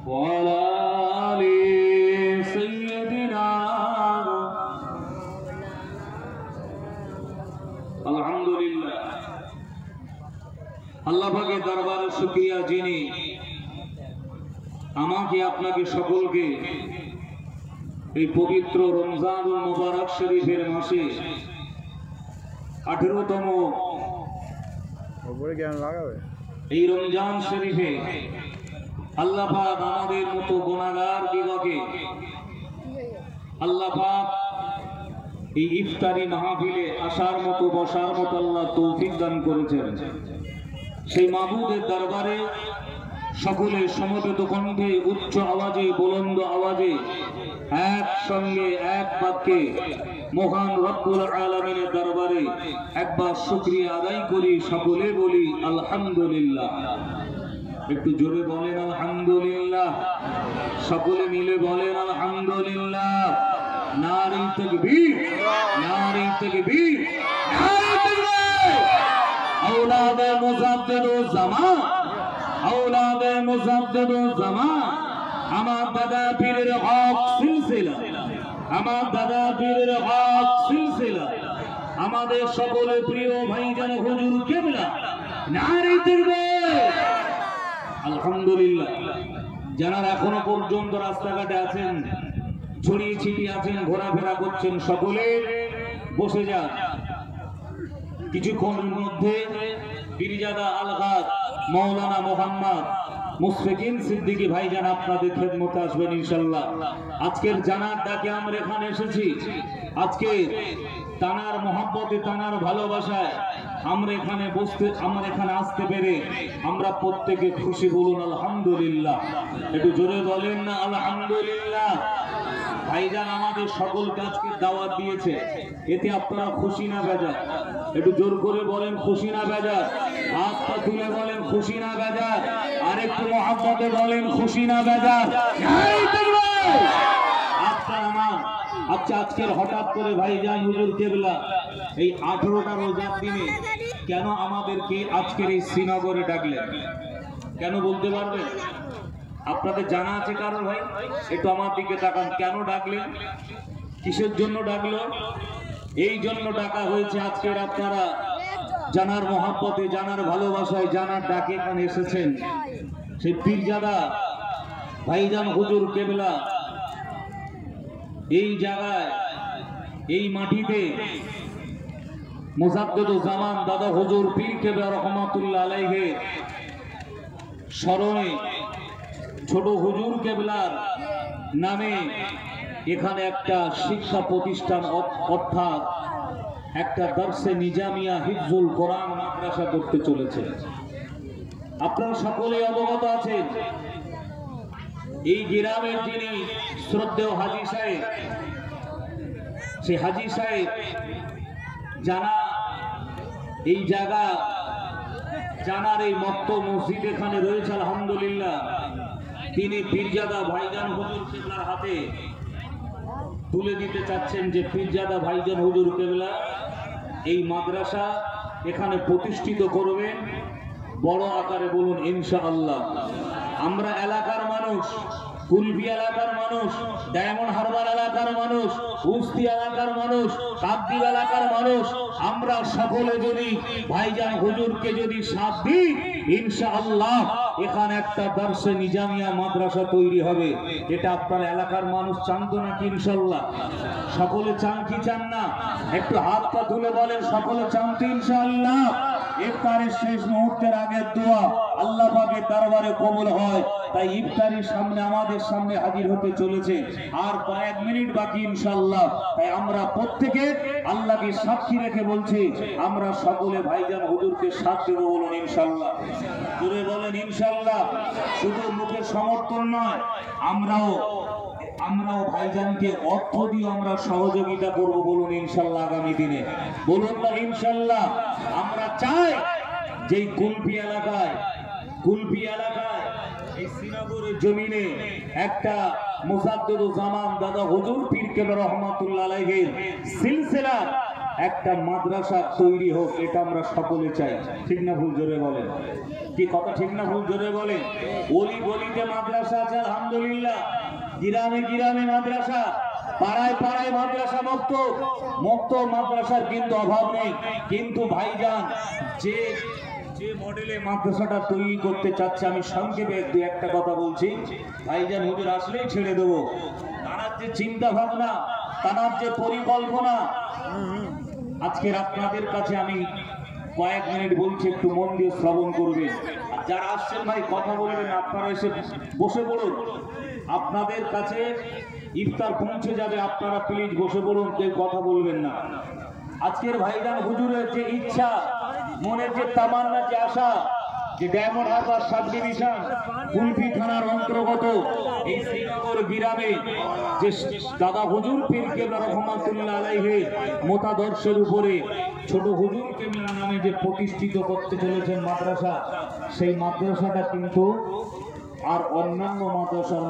وعلى آل سيدنا আলহামদুলিল্লাহ। আল্লাহ পাকের দরবারে শুকরিয়া যিনি আমাকে আপনাকে সকলকে এই পবিত্র রমজানুল মুবারক শরীফের মাসে 18তম এই রমজান শরীফে আল্লাহ পাক আমাদের মতো গুনাহগার দিগকে আল্লাহ পাক এই ইফতারি মাহফিলে আসার মতো বসার মতো আল্লাহ তৌফিক দান করেছেন। সেই মাবুদের দরবারে সকলে সমবেত কণ্ঠে উচ্চ আওয়াজে বুলন্দ আওয়াজে একসঙ্গে এক বাক্যে মহান রব্বুল আলামিনের দরবারে একবার শুকরিয়া আদায় করি, সকলে বলি আলহামদুলিল্লাহ। একটু জোরে বলেন আলহামদুলিল্লাহ, সকলে মিলে বলেন আলহামদুলিল্লাহ। নারে তাকবীর, নারে তাকবীর, নারে তাকবীর। আওলাদে মুজাদ্দিদুজ জামান, আওলাদে মুজাদ্দিদুজ জামান, আমার দাদা পীরের হক সিলসিলা, আমার দাদা পীরের হক সিলসিলা, আমাদের সকলের প্রিয় ভাইজান হুজুর কিবলা, নারে তাকবীর। আলহামদুলিল্লাহ। যারা এখনো পর্যন্ত রাস্তাঘাটে আছেন, ছড়িয়ে ছিটিয়ে আছেন, ঘোরাফেরা করছেন, সকলে বসে যান। কিছুক্ষণের মধ্যে পীরজাদা আলহাজ মাওলানা মোহাম্মদ মুশফিকিন সিদ্দিকী ভাইজান আপনাদের খেদমতে আসবেন ইনশাআল্লাহ। আজকের জানার ডাকে আমরা এখানে এসেছি। আজকে তানার মহব্বতে, তানার ভালোবাসায় আমরা এখানে আসতে পেরে আমরা প্রত্যেকে খুশি, বলুন আলহামদুলিল্লাহ। একটু জোরে বলেন না আলহামদুলিল্লাহ। ভাইজান আমাদের সকল কাজকে দাওয়াত দিয়েছে, এতে আপনারা খুশি না বেজার? একটু জোর করে বলেন খুশি না বেজার? হাতটা তুলে বলেন খুশি না বেজার? আর একটু মহব্বতে বলেন খুশি না বেজার? আচ্ছা, আজকের হঠাৎ করে ভাইজান হুজুর কেবলা এই 18টা রোজার দিনে কেন আমাদেরকে আজকের এই শ্রীনগরে ডাকলেন? কেন বলতে পারবেন? আপনাদের জানা আছে কারণ? ভাই একটু আমার দিকে তাকান। কেন ডাকলেন? কিসের জন্য ডাকলো? এই জন্য ডাকা হয়েছে আজকের আপনারা জানার মহব্বতে, জানার ভালোবাসায়, জানার ডাকে এখানে এসেছেন। সেই পীরজাদা ভাইজান হুজুর কেবলা এই জায়গায়, এই মাটিতে মুজাদ্দিদুজ জামান দাদা হুজুর পীর কেবলা রহমাতুল্লাহ আলাইহি স্মরণে ছোট হুজুর কেবলার নামে এখানে একটা শিক্ষা প্রতিষ্ঠান অর্থাৎ একটা দরসে নিজামিয়া হিফজুল কোরআন মাদ্রাসা করতে চলেছে। আপনারা সকলেই অবগত আছেন। এই গ্রামের যিনি শ্রদ্ধেয় হাজী সাহেব, সেই হাজী সাহেব জানা এই জায়গা, জানার এই মক্ত মসজিদ এখানে রয়েছে আলহামদুলিল্লাহ। তিনি পীরজাদা ভাইজান হুজুর কেবলার হাতে তুলে দিতে চাচ্ছেন যে পীরজাদা ভাইজান হুজুর কেবলা এই মাদ্রাসা এখানে প্রতিষ্ঠিত করবেন বড় আকারে, বলুন ইনশাআল্লাহ। আমরা এলাকার মানুষ, কুলবি এলাকার মানুষ, ডায়মন্ড হারবার এলাকার মানুষ, উস্তি এলাকার মানুষ, কাকদ্বীপ এলাকার মানুষ, আমরা সকলে যদি ভাইজান হুজুরকে যদি সাথ দিই ইনশাআল্লাহ এখানে একটা দরসে নিজামিয়া মাদ্রাসা তৈরি হবে। এটা আপনার এলাকার মানুষ চান তো নাকি? ইনশাআল্লাহ সকলে চান কি চান না? একটু হাত পা তুলে বলেন সকলে চান তো ইনশাআল্লাহ। ইফতারের শেষ মুহূর্তের আগের দোয়া আল্লাহ পাকের দরবারে কবুল হয়। তাই ইফতারের সামনে আমাদের সামনে হাজির হতে চলেছে, আর কয়েক মিনিট বাকি ইনশাআল্লাহ। তাই আমরা প্রত্যেকে আল্লাহকে সাক্ষী রেখে বলছি আমরা সকলে ভাইজান হুজুরকে সাথ দেব, বলুন ইনশাআল্লাহ। জোরে বলেন ইনশাআল্লাহ। শুধু মুখের সমর্থন নয়, আমরাও ভাইজানকে অর্থ দিয়ে আমরা সহযোগিতা করব, বলুন ইনশাআল্লাহ। আগামী দিনে বলুন না ইনশাআল্লাহ। আমরা চাই যে কুলপি এলাকায় এই শ্রীনগরের জমিনে একটা মুজাদ্দিদুজ জামান দাদা হুজুর পীর কেবলা রহমাতুল্লাহ আলাইহির সিলসিলা একটা মাদ্রাসা তৈরি হোক, এটা আমরা সকলে চাই। ঠিক না ভুল? জোরে বলেন। কি কথা ঠিক না ভুল? জোরে বলেন। অলি গলিতে মাদ্রাসা আছে আলহামদুলিল্লাহ, গ্রামে গ্রামে মাদ্রাসা, পাড়ায় পাড়ায় মাদ্রাসা, মুক্ত মাদ্রাসার কিন্তু অভাব নেই। কিন্তু ভাইজান যে মডেলে মাদ্রাসাটা তৈরি করতে চাচ্ছে, আমি সংক্ষেপে দু একটা কথা বলছি। ভাইজান হুজুর আসলেই ছেড়ে দেবো। তার যে চিন্তা ভাবনা, তার যে পরিকল্পনা, আজকের আপনাদের কাছে আমি কয়েক মিনিট বলছি, একটু মন দিয়ে শ্রবণ করবেন। আর যারা আসছেন ভাই কথা বলবেন, আপনারা এসে বসে পড়ুন। আপনাদের কাছে ইফতার পৌঁছে যাবে, আপনারা প্লিজ বসে পড়ুন, কেউ কথা বলবেন না। আজকের ভাইজান হুজুরের যে ইচ্ছা, মনের যে তামান্না, যে আশা, যে ডায়মন্ড হারবার সাব ডিভিশন কুলপি থানার অন্তর্গত এই শ্রীনগর গ্রামে যে দাদা হুজুর পীর কেবলা রহমাতুল্লাহ আলাইহির মতাদর্শের উপরে ছোট হুজুর কেবলা নামে যে প্রতিষ্ঠিত করতে চলেছেন মাদ্রাসা, সেই মাদ্রাসাটা কিন্তু আর অন্যান্য মাদ্রাসার